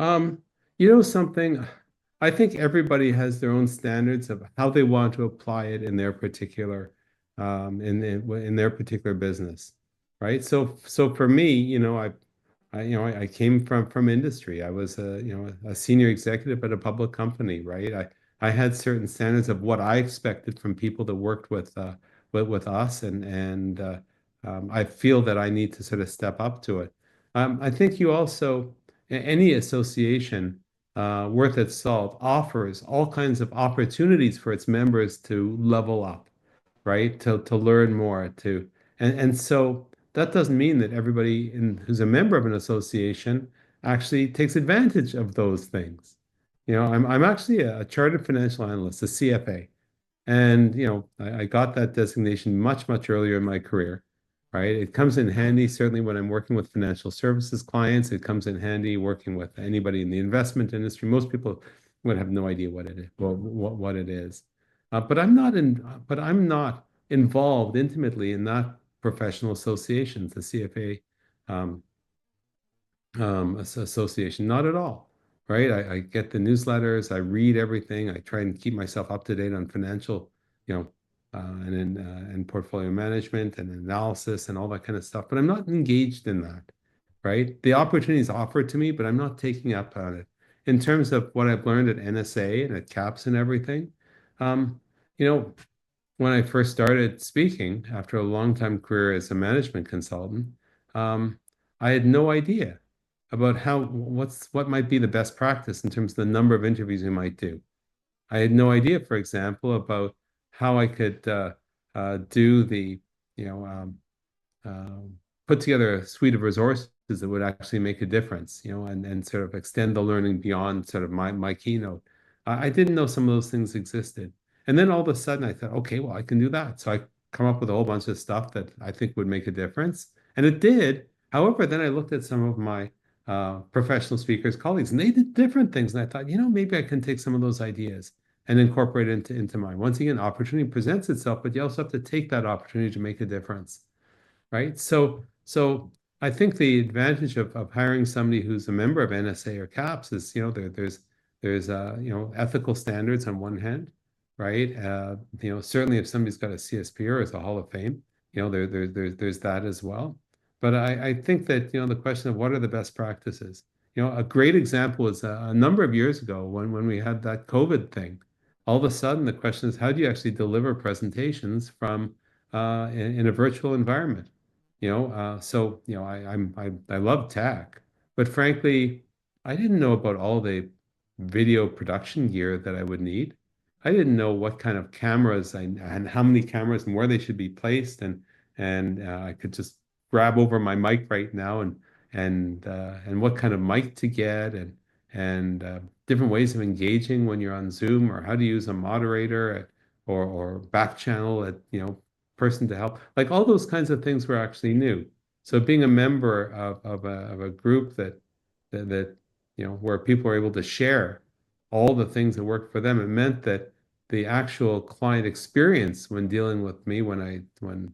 Um, you know something, I think everybody has their own standards of how they want to apply it in their particular in their particular business, right? So for me, I came from industry. I was a senior executive at a public company, right? I had certain standards of what I expected from people that worked with us, and I feel that I need to sort of step up to it. I think you also any association worth its salt offers all kinds of opportunities for its members to level up, right? To learn more, and so that doesn't mean that everybody who's a member of an association actually takes advantage of those things. I'm actually a chartered financial analyst, a CFA. And, I got that designation much earlier in my career, right? It comes in handy, certainly when I'm working with financial services clients. It comes in handy working with anybody in the investment industry. Most people would have no idea what it is, well, what it is. But I'm not involved intimately in that professional associations, the CFA um, association. Not at all, right? I get the newsletters, I read everything, I try and keep myself up to date on financial, you know, and portfolio management and analysis and all that kind of stuff. But I'm not engaged in that, right? The opportunity is offered to me, but I'm not taking up on it. In terms of what I've learned at NSA and at CAPS and everything, um, you know, when I first started speaking after a long time career as a management consultant, um, I had no idea about what might be the best practice in terms of the number of interviews we might do. I had no idea, for example, about how I could do you know, um, uh, put together a suite of resources that would actually make a difference, and sort of extend the learning beyond sort of my keynote. I didn't know some of those things existed. And then all of a sudden I thought, okay, well, I can do that. So I come up with a whole bunch of stuff that I think would make a difference. And it did. However, then I looked at some of my professional speakers, colleagues, and they did different things. And I thought, maybe I can take some of those ideas and incorporate it into mine. Once again, opportunity presents itself, but you also have to take that opportunity to make a difference, right? So I think the advantage of hiring somebody who's a member of NSA or CAPS is, there's ethical standards on one hand, right? Certainly if somebody's got a CSP or is a Hall of Fame, there's that as well. But I think that, the question of what are the best practices, a great example is a number of years ago when we had that COVID thing. All of a sudden, the question is, how do you actually deliver presentations from in a virtual environment? I love tech, but frankly, I didn't know about all the video production gear that I would need. I didn't know what kind of cameras and how many cameras and where they should be placed, and I could just grab over my mic right now and what kind of mic to get and different ways of engaging when you're on Zoom, or how to use a moderator or back channel person to help. Like all those kinds of things were actually new. So being a member of a group that where people are able to share all the things that work for them, it meant that the actual client experience when dealing with me when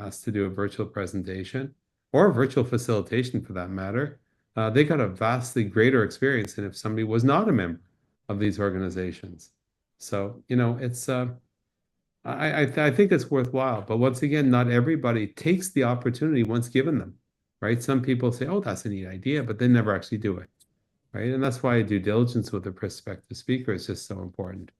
asked to do a virtual presentation or a virtual facilitation for that matter, they got a vastly greater experience than if somebody was not a member of these organizations. So, it's I think it's worthwhile, but once again, not everybody takes the opportunity once given them, right? Some people say, "Oh, that's a neat idea," but they never actually do it, right? And that's why due diligence with a prospective speaker is just so important.